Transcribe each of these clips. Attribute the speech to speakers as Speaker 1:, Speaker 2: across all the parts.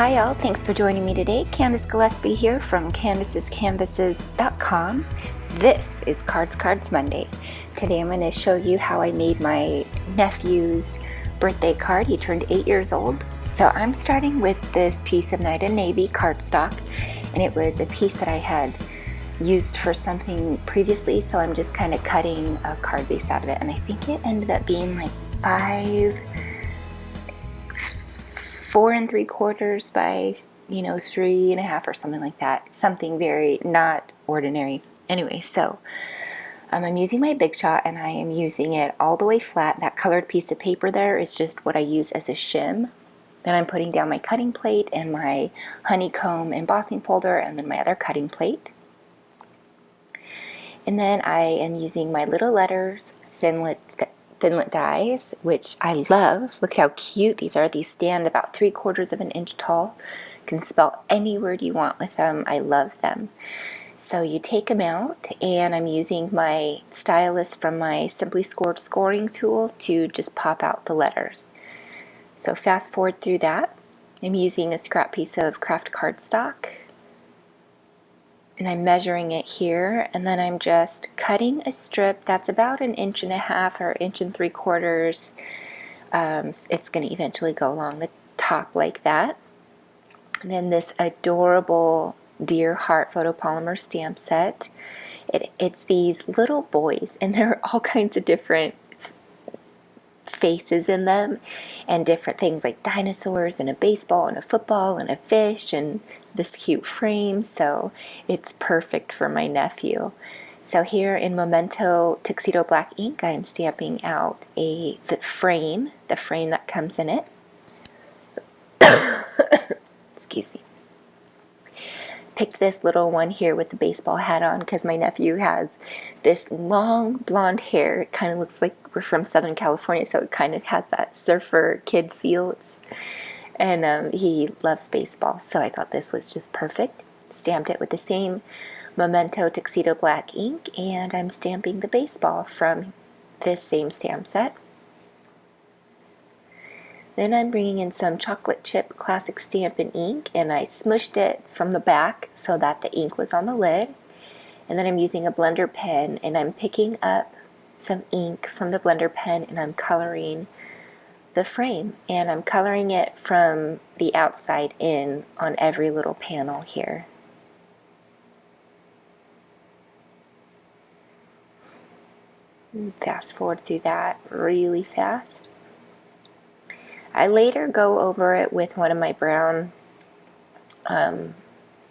Speaker 1: Hi y'all, thanks for joining me today. Candace Gillespie here from Candace'sCanvases.com. This is Cards Monday. Today I'm going to show you how I made my nephew's birthday card. He turned 8 years old. So I'm starting with this piece of Night and Navy cardstock, and it was a piece that I had used for something previously, so I'm just kind of cutting a card base out of it, and I think it ended up being like 4 3/4 by 3.5 or something like that. Something very not ordinary. Anyway, so I'm using my Big Shot, and I am using it all the way flat. That colored piece of paper there is just what I use as a shim. Then I'm putting down my cutting plate and my honeycomb embossing folder, and then my other cutting plate. And then I am using my little letters thinlit dies, which I love. Look how cute these are. These stand about 3/4 of an inch tall. You can spell any word you want with them. I love them. So you take them out, and I'm using my stylus from my Simply Scored scoring tool to just pop out the letters. So fast forward through that. I'm using a scrap piece of Kraft cardstock, and I'm measuring it here, and then I'm just cutting a strip that's about 1.5 inches or 1 3/4 inches. It's going to eventually go along the top like that. And then this adorable Dear Heart photopolymer stamp set. It's these little boys, and there are all kinds of different faces in them, and different things like dinosaurs and a baseball and a football and a fish and this cute frame. So it's perfect for my nephew. So here in Memento Tuxedo Black ink, I am stamping out the frame that comes in it. Excuse me. Picked this little one here with the baseball hat on because my nephew has this long blonde hair. It kind of looks like we're from Southern California, so it kind of has that surfer kid feel. And he loves baseball, so I thought this was just perfect. Stamped it with the same Memento Tuxedo Black ink, and I'm stamping the baseball from this same stamp set. Then I'm bringing in some chocolate chip classic Stampin' ink, and I smushed it from the back so that the ink was on the lid. And then I'm using a blender pen, and I'm picking up some ink from the blender pen, and I'm coloring the frame, and I'm coloring it from the outside in on every little panel here. Fast forward through that really fast. I later go over it with one of my brown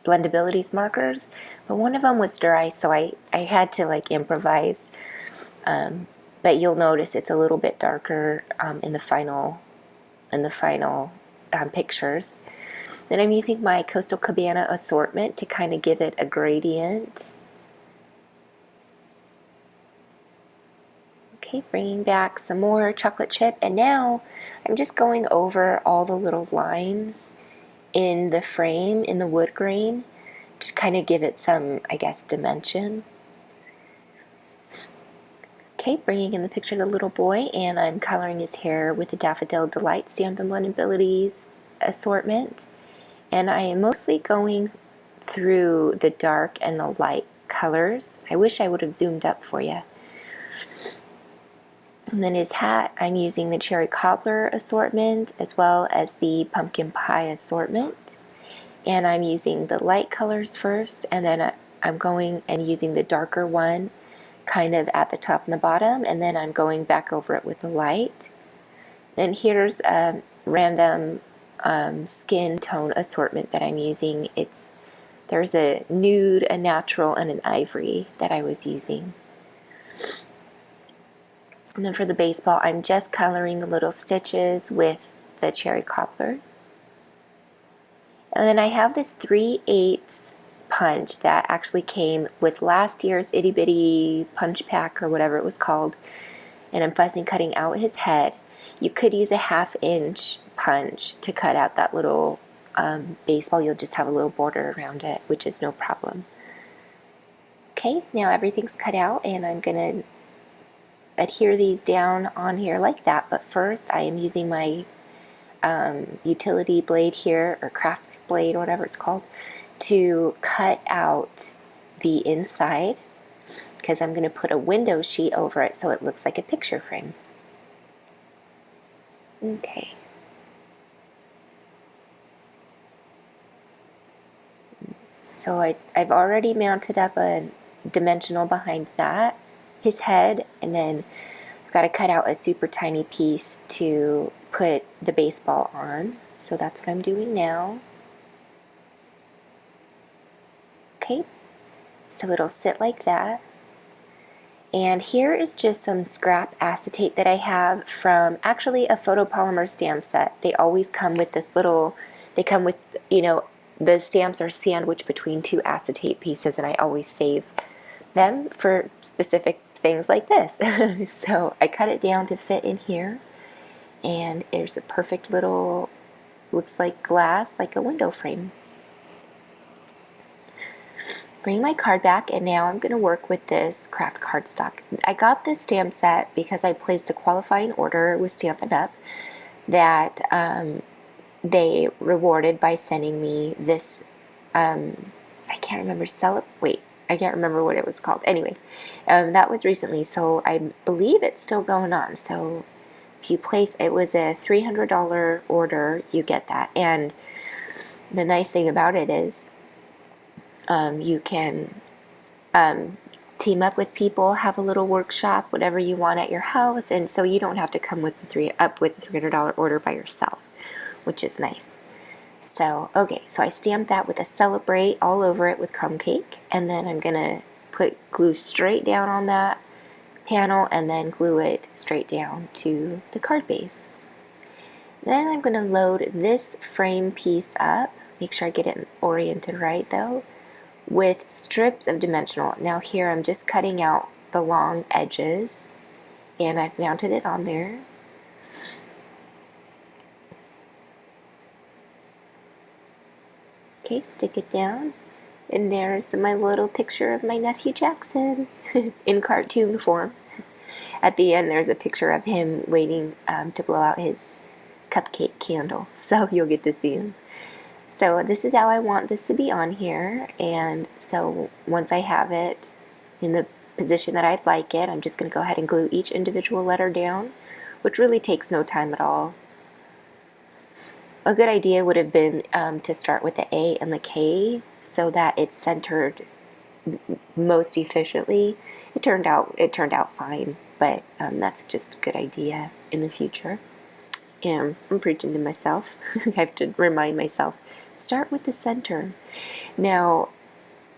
Speaker 1: Blendabilities markers, but one of them was dry, so I had to improvise. But you'll notice it's a little bit darker in the final pictures. Then I'm using my Coastal Cabana assortment to kind of give it a gradient. Okay, bringing back some more chocolate chip, and now I'm just going over all the little lines in the frame, in the wood grain, to kind of give it some, I guess, dimension. Okay, bringing in the picture of the little boy, and I'm coloring his hair with the Daffodil Delight Stampin' Blendabilities assortment. And I am mostly going through the dark and the light colors. I wish I would have zoomed up for you. And then his hat, I'm using the Cherry Cobbler assortment as well as the Pumpkin Pie assortment. And I'm using the light colors first, and then I'm going and using the darker one kind of at the top and the bottom, and then I'm going back over it with the light. Then here's a random skin tone assortment that I'm using. There's a nude, a natural, and an ivory that I was using. And then for the baseball, I'm just coloring the little stitches with the Cherry Cobbler. And then I have this 3/8 punch that actually came with last year's itty bitty punch pack or whatever it was called. And I'm fussing cutting out his head. You could use a 1/2 inch punch to cut out that little baseball. You'll just have a little border around it, which is no problem. Okay, now everything's cut out, and I'm going to adhere these down on here like that. But first I am using my utility blade here, or craft blade, or whatever it's called, to cut out the inside, because I'm going to put a window sheet over it so it looks like a picture frame. Okay. So I've already mounted up a dimensional behind that, his head, and then I've got to cut out a super tiny piece to put the baseball on. So that's what I'm doing now. Okay, so it'll sit like that. And here is just some scrap acetate that I have from actually a photopolymer stamp set. They always come with this little, they come with, you know, the stamps are sandwiched between two acetate pieces, and I always save them for specific things like this. So I cut it down to fit in here, and there's a perfect little, looks like glass, like a window frame. Bring my card back, and now I'm going to work with this Kraft cardstock. I got this stamp set because I placed a qualifying order with Stampin' Up! That they rewarded by sending me this, I can't remember, I can't remember what it was called. Anyway, that was recently, so I believe it's still going on. So if you place, it was a $300 order, you get that. And the nice thing about it is you can team up with people, have a little workshop, whatever you want at your house, and so you don't have to come with the $300 order by yourself, which is nice. So, okay, so I stamped that with a Celebrate all over it with crumb cake, and then I'm gonna put glue straight down on that panel and then glue it straight down to the card base. Then I'm gonna load this frame piece up, make sure I get it oriented right though, with strips of dimensional. Now here I'm just cutting out the long edges, and I've mounted it on there. Okay, stick it down, and there's my little picture of my nephew Jackson in cartoon form. At the end there's a picture of him waiting to blow out his cupcake candle, so you'll get to see him. So this is how I want this to be on here, and so once I have it in the position that I'd like it, I'm just going to go ahead and glue each individual letter down, which really takes no time at all. A good idea would have been to start with the A and the K so that it's centered most efficiently. It turned out fine, but that's just a good idea in the future. And I'm preaching to myself. I have to remind myself, start with the center. Now,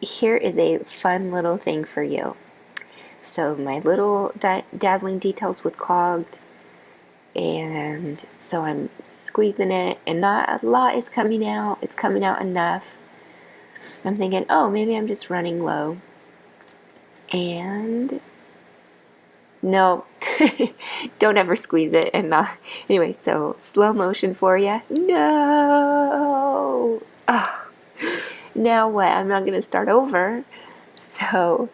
Speaker 1: here is a fun little thing for you. So my little Dazzling Details was clogged, and so I'm squeezing it, and not a lot is coming out. It's coming out enough. I'm thinking, oh, maybe I'm just running low. And no, don't ever squeeze it. And anyway, so slow motion for you. No. Oh, now what? I'm not going to start over. So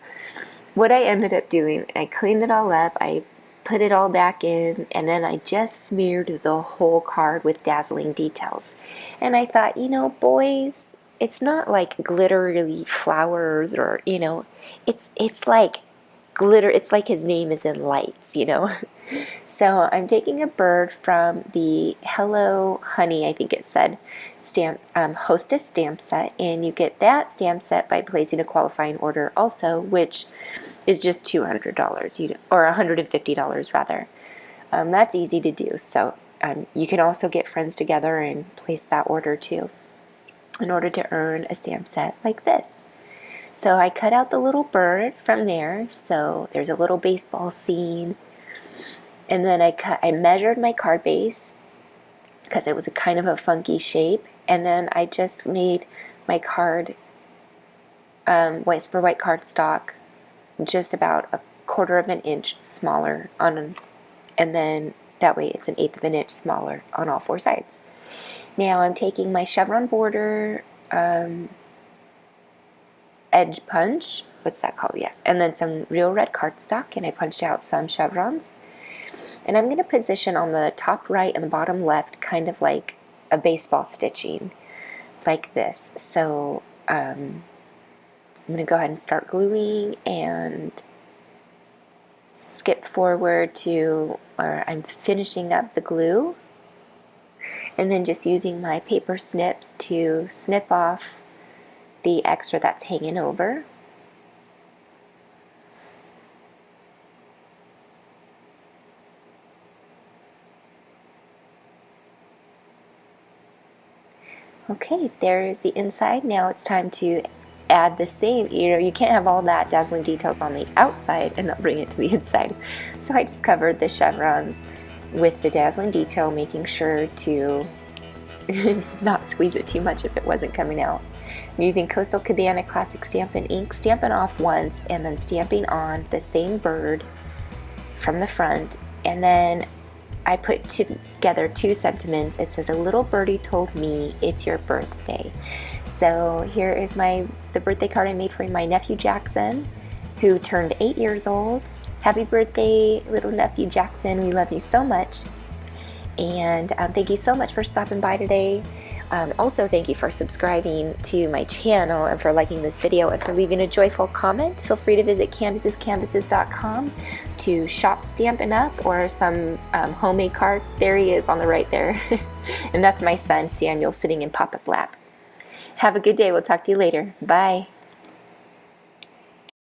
Speaker 1: what I ended up doing, I cleaned it all up. I put it all back in, and then I just smeared the whole card with Dazzling Details. And I thought, you know, boys, it's not like glittery flowers, or, you know, it's like glitter. It's like his name is in lights, you know. So I'm taking a bird from the Hello Honey, I think it said, stamp Hostess stamp set, and you get that stamp set by placing a qualifying order also, which is just $200, or $150 rather. That's easy to do. So you can also get friends together and place that order too, in order to earn a stamp set like this. So I cut out the little bird from there. So there's a little baseball scene. And then I measured my card base because it was a kind of a funky shape. And then I just made my card, for white cardstock, just about 1/4 of an inch smaller and then that way it's 1/8 of an inch smaller on all 4 sides. Now I'm taking my chevron border edge punch, what's that called? Yeah, and then some real red cardstock, and I punched out some chevrons. And I'm going to position on the top right and the bottom left kind of like a baseball stitching, like this. So I'm going to go ahead and start gluing and skip forward to where I'm finishing up the glue, and then just using my paper snips to snip off the extra that's hanging over. Okay, there's the inside. Now it's time to add the same, you can't have all that dazzling details on the outside and not bring it to the inside. So I just covered the chevrons with the dazzling detail, making sure to not squeeze it too much if it wasn't coming out. I'm using Coastal Cabana Classic Stampin' ink, stamping off once and then stamping on the same bird from the front, and then I put together two sentiments. It says, "A little birdie told me it's your birthday." So here is the birthday card I made for my nephew Jackson, who turned 8 years old. Happy birthday, little nephew Jackson. We love you so much. And thank you so much for stopping by today. Also, thank you for subscribing to my channel and for liking this video and for leaving a joyful comment. Feel free to visit CandacesCanvases.com to shop Stampin' Up! Or some homemade cards. There he is on the right there. And that's my son Samuel sitting in Papa's lap. Have a good day. We'll talk to you later. Bye.